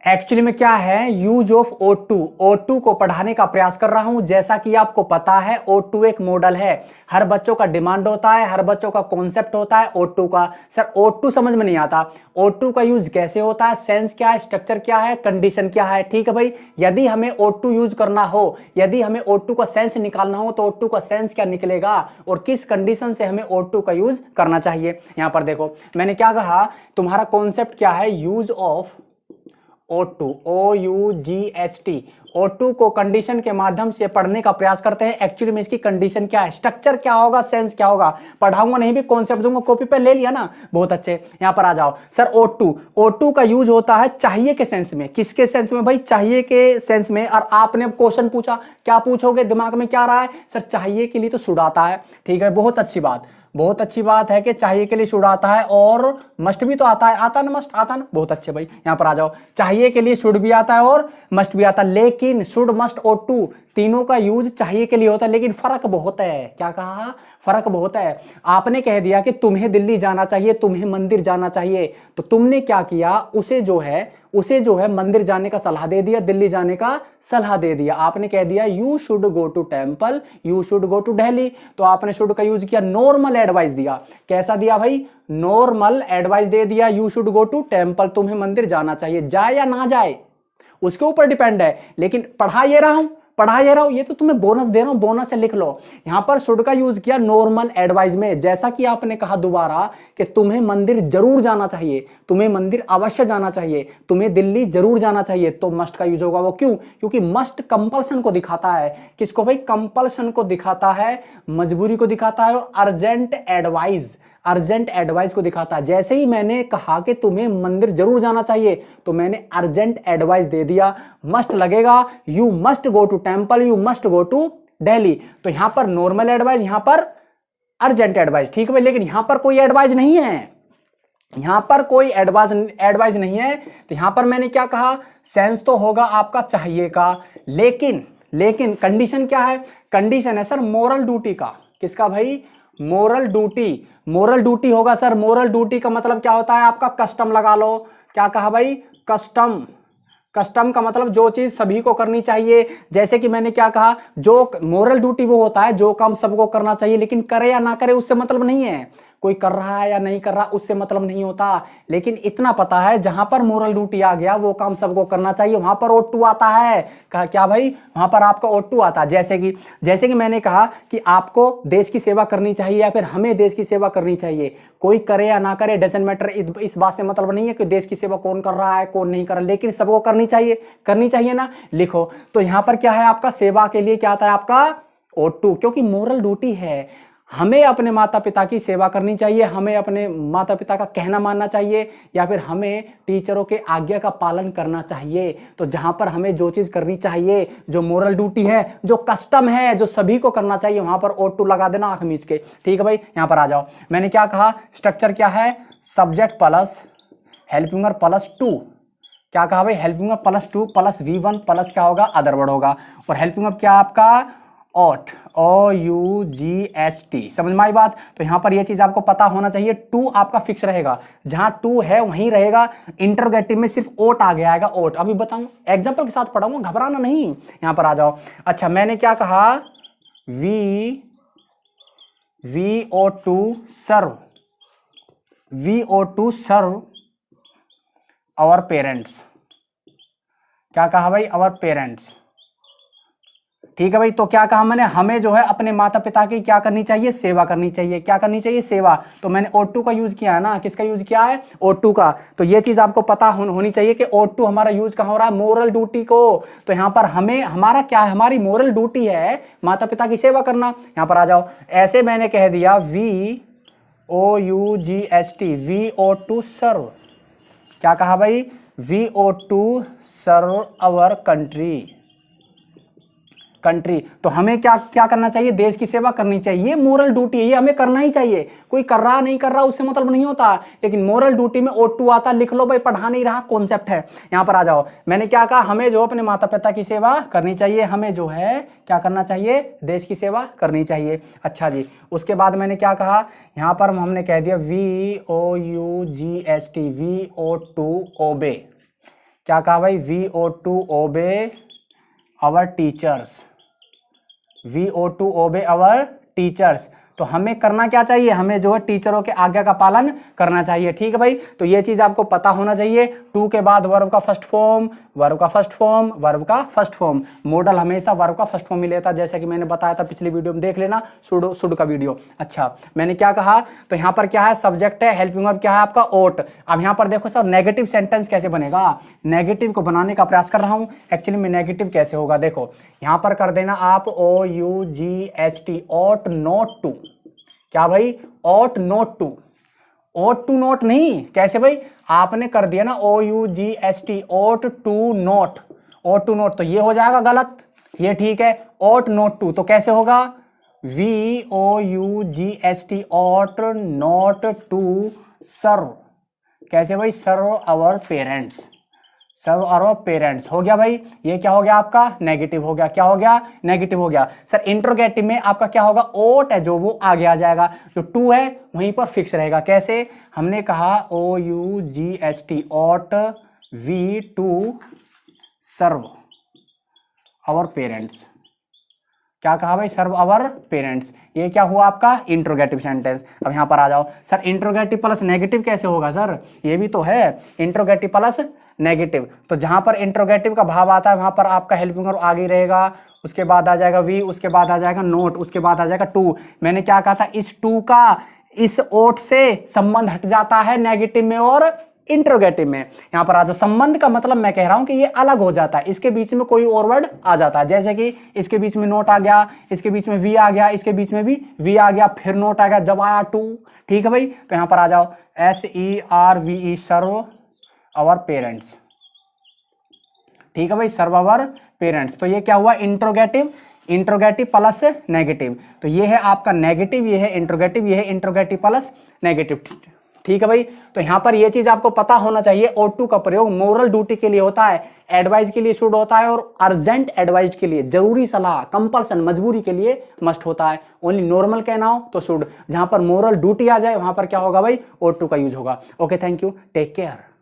Actually में क्या है, यूज ऑफ O2। O2 को पढ़ाने का प्रयास कर रहा हूं। जैसा कि आपको पता है O2 एक मॉडल है, हर बच्चों का डिमांड होता है, हर बच्चों का कॉन्सेप्ट होता है O2 का। सर O2 समझ में नहीं आता, O2 का यूज कैसे होता है, सेंस क्या है, स्ट्रक्चर क्या है, कंडीशन क्या है। ठीक है भाई, यदि हमें O2 यूज करना हो, यदि हमें O2 का सेंस निकालना हो तो O2 का सेंस क्या निकलेगा और किस कंडीशन से हमें O2 का यूज करना चाहिए। यहां पर देखो मैंने क्या कहा, तुम्हारा कॉन्सेप्ट क्या है, use of O2, OUGHT। O2 को कंडीशन के माध्यम से पढ़ने का प्रयास करते हैं। एक्चुअली में इसकी कंडीशन क्या है, स्ट्रक्चर क्या होगा, सेंस क्या होगा, पढ़ाऊंगा नहीं भी कॉन्सेप्ट दूंगा, कॉपी पे ले लिया ना, बहुत अच्छे। यहां पर आ जाओ सर। O2 का यूज होता है चाहिए के सेंस में। किसके सेंस में भाई, चाहिए के सेंस में। और आपने क्वेश्चन पूछा, क्या पूछोगे, दिमाग में क्या आ रहा है, सर चाहिए के लिए तो शुड आता है। ठीक है, बहुत अच्छी बात, बहुत अच्छी बात है कि चाहिए के लिए शुड आता है और मस्ट भी तो आता है, आता ना, मस्ट आता ना, बहुत अच्छे भाई। यहां पर आ जाओ, चाहिए के लिए शुड भी आता है और मस्ट भी आता है, लेकिन शुड मस्ट O2 तीनों का यूज चाहिए के लिए होता है, लेकिन फर्क बहुत है। क्या कहा, फर्क बहुत है। आपने कह दिया कि तुम्हें दिल्ली जाना चाहिए, तुम्हें मंदिर जाना चाहिए, तो तुमने क्या किया, उसे जो है मंदिर जाने का सलाह दे दिया, दिल्ली जाने का सलाह दे दिया। आपने कह दिया you should go to temple, you should go to Delhi, तो आपने शुड का यूज किया, नॉर्मल एडवाइस दिया। कैसा दिया भाई, नॉर्मल एडवाइस दे दिया, you should go to temple, तुम्हें मंदिर जाना चाहिए। जाए या ना जाए उसके ऊपर डिपेंड है, लेकिन पढ़ा ये रहा हूं, ये तो तुम्हें बोनस दे रहा हूं, बोनस से लिख लो। यहां पर शुड का यूज किया नॉर्मल एडवाइस में, जैसा कि आपने कहा दोबारा कि तुम्हें मंदिर जरूर जाना चाहिए, तुम्हें मंदिर अवश्य जाना चाहिए, तुम्हें दिल्ली जरूर जाना चाहिए, तो मस्ट का यूज होगा। वो क्यों, क्योंकि मस्ट कंपल्सन को दिखाता है। किसको भाई, कंपल्सन को दिखाता है, मजबूरी को दिखाता है, और अर्जेंट एडवाइस को दिखाता है। जैसे ही मैंने कहा कि तुम्हें मंदिर जरूर जाना चाहिए, तो मैंने अर्जेंट एडवाइस दे दिया। मस्ट लगेगा, you must go to temple, you must go to Delhi, तो यहां पर नॉर्मल एडवाइस, यहां पर अर्जेंट एडवाइस। ठीक है, लेकिन यहां पर कोई एडवाइस नहीं है, यहां पर कोई एडवाइस नहीं है, तो यहां पर मैंने क्या कहा, सेंस तो होगा आपका चाहिए का, लेकिन कंडीशन क्या है, कंडीशन है सर मोरल ड्यूटी का। किसका भाई, मोरल ड्यूटी होगा सर। मोरल ड्यूटी का मतलब क्या होता है आपका, कस्टम लगा लो। क्या कहा भाई, कस्टम का मतलब जो चीज सभी को करनी चाहिए। जैसे कि मैंने क्या कहा, जो मोरल ड्यूटी वो होता है जो काम सबको करना चाहिए, लेकिन करे या ना करे उससे मतलब नहीं है, कोई कर रहा है या नहीं कर रहा उससे मतलब नहीं होता। लेकिन इतना पता है, जहां पर मोरल ड्यूटी आ गया वो काम सबको करना चाहिए, वहां पर O2 आता है। कहा क्या भाई, वहां पर आपका O2 आता है। जैसे कि मैंने कहा कि आपको देश की सेवा करनी चाहिए या फिर हमें देश की सेवा करनी चाहिए, कोई करे या ना करे डजंट मैटर, इस बात से मतलब नहीं है कि देश की सेवा कौन कर रहा है कौन नहीं कर रहा, लेकिन सबको करनी चाहिए ना, लिखो। तो यहां पर क्या है आपका, सेवा के लिए क्या आता है आपका O2, क्योंकि मोरल ड्यूटी है, हमें अपने माता पिता की सेवा करनी चाहिए, हमें अपने माता पिता का कहना मानना चाहिए, या फिर हमें टीचरों के आज्ञा का पालन करना चाहिए। तो जहां पर हमें जो चीज करनी चाहिए, जो मोरल ड्यूटी है, जो कस्टम है, जो सभी को करना चाहिए, वहां पर O2 लगा देना आंख मीच के। ठीक है भाई, यहां पर आ जाओ। मैंने क्या कहा, स्ट्रक्चर क्या है, subject plus helping verb plus 2। क्या कहा भाई, helping verb plus 2 plus V1 plus क्या होगा, अदर वर्ड होगा। और हेल्पिंग वर्ब क्या आपका, ought, OUGHT। समझ में आई बात। तो यहां पर यह चीज आपको पता होना चाहिए, 2 आपका फिक्स रहेगा, जहां 2 है वहीं रहेगा। इंटरोगेटिव में सिर्फ ought आ गया आएगा, ought। अभी बताऊं, एग्जांपल के साथ पढ़ाऊंगा, घबराना नहीं। यहां पर आ जाओ। अच्छा, मैंने क्या कहा, we ought to serve our parents. क्या कहा भाई, अवर पेरेंट्स। ठीक है भाई, तो क्या कहा मैंने, हमें जो है अपने माता पिता की क्या करनी चाहिए, सेवा करनी चाहिए। क्या करनी चाहिए, सेवा। तो मैंने O2 का यूज किया है ना, किसका यूज किया है, O2 का। तो ये चीज आपको पता होनी चाहिए कि O2 हमारा यूज कहां हो रहा है, मोरल ड्यूटी को। तो यहां पर हमें, हमारा क्या है, हमारी मोरल ड्यूटी है माता पिता की सेवा करना। यहां पर आ जाओ, ऐसे मैंने कह दिया VOUGHT, we ought to serve। क्या कहा भाई, we ought to serve our country. तो हमें क्या क्या करना चाहिए, देश की सेवा करनी चाहिए। ये मोरल ड्यूटी है, ये हमें करना ही चाहिए। कोई कर रहा नहीं कर रहा उससे मतलब नहीं होता, लेकिन मोरल ड्यूटी में O2 आता, लिख लो भाई, पढ़ा नहीं रहा, कॉन्सेप्ट है। यहां पर आ जाओ, मैंने क्या कहा, हमें जो अपने माता पिता की सेवा करनी चाहिए, हमें जो है क्या करना चाहिए, देश की सेवा करनी चाहिए। अच्छा जी, उसके बाद मैंने क्या कहा, यहां पर हमने कह दिया VOUGHT, we ought to obey। क्या कहा भाई, VO2 ओबे आवर टीचर्स, VO2 ओबे आवर टीचर्स। तो हमें करना क्या चाहिए, हमें जो है टीचरों के आज्ञा का पालन करना चाहिए। ठीक है भाई, तो ये चीज आपको पता होना चाहिए। टू के बाद वर्ब का फर्स्ट फॉर्म, वर्ब का फर्स्ट फॉर्म, वर्ब का फर्स्ट फॉर्म। मॉडल हमेशा वर्ब का फर्स्ट फॉर्म ही लेता, जैसे कि मैंने बताया था पिछली वीडियो में, देख लेना शुड का वीडियो। अच्छा, मैंने क्या कहा, तो यहाँ पर क्या है, सब्जेक्ट है, हेल्पिंग वर्ब क्या है आपका, ought। अब यहाँ पर देखो सर, नेगेटिव सेंटेंस कैसे बनेगा, नेगेटिव को बनाने का प्रयास कर रहा हूं। एक्चुअली में नेगेटिव कैसे होगा, देखो यहाँ पर कर देना आप OUGHT, ought not to। क्या भाई, ought not to, ought to not नहीं, कैसे भाई, आपने कर दिया ना OUGHT, ought to not, ought to not, तो ये हो जाएगा गलत, ये ठीक है। ought not to तो कैसे होगा, VOUGHT, ought not to serve, कैसे भाई, serve our parents, serve our parents. हो गया भाई, ये क्या हो गया आपका, नेगेटिव हो गया। क्या हो गया, नेगेटिव हो गया। सर इंट्रोगेटिव में आपका क्या होगा, ओट है जो, वो आगे आ जाएगा, जो टू है वहीं पर फिक्स रहेगा। कैसे, हमने कहा OUGHT, ought we to serve our parents. क्या कहा भाई, सर्व आवर पेरेंट्स। ये क्या हुआ आपका, इंट्रोगेटिव सेंटेंस। अब यहां पर आ जाओ, सर इंट्रोगेटिव प्लस नेगेटिव कैसे होगा, सर ये भी तो है, इंट्रोगेटिव प्लस नेगेटिव। तो जहां पर इंट्रोगेटिव का भाव आता है वहां पर आपका हेल्पिंग वर्ब आगे रहेगा, उसके बाद आ जाएगा वी, उसके बाद आ जाएगा नोट, उसके बाद आ जाएगा टू। मैंने क्या कहा था, इस टू का इस ओट से संबंध हट जाता है नेगेटिव में और इंट्रोगेटिव में। यहां पर आज संबंध का मतलब मैं कह रहा हूं कि ये अलग हो जाता है, इसके बीच में कोई और वर्ड आ जाता है, जैसे कि इसके बीच में नोट आ गया, इसके बीच में वी आ गया, इसके बीच में भी वी आ गया, फिर नोट आ गया, जब आया टू। ठीक है भाई, तो यहां पर आ जाओ, SERVE, सर्व आवर पेरेंट्स। ठीक है भाई, सर्व आवर पेरेंट्स। तो ये क्या हुआ, इंट्रोगेटिव, इंट्रोगेटिव प्लस नेगेटिव। तो ये है आपका नेगेटिव, ये है इंट्रोगेटिव, ये है इंट्रोगेटिव प्लस नेगेटिव। ठीक है भाई, तो यहां पर ये चीज आपको पता होना चाहिए, ought to का प्रयोग मोरल ड्यूटी के लिए होता है, एडवाइस के लिए शुड होता है, और अर्जेंट एडवाइस के लिए, जरूरी सलाह, कंपल्सन, मजबूरी के लिए मस्ट होता है। ओनली नॉर्मल कहना हो तो शुड, जहां पर मोरल ड्यूटी आ जाए वहां पर क्या होगा भाई, ought to का यूज होगा। Okay, thank you, take care.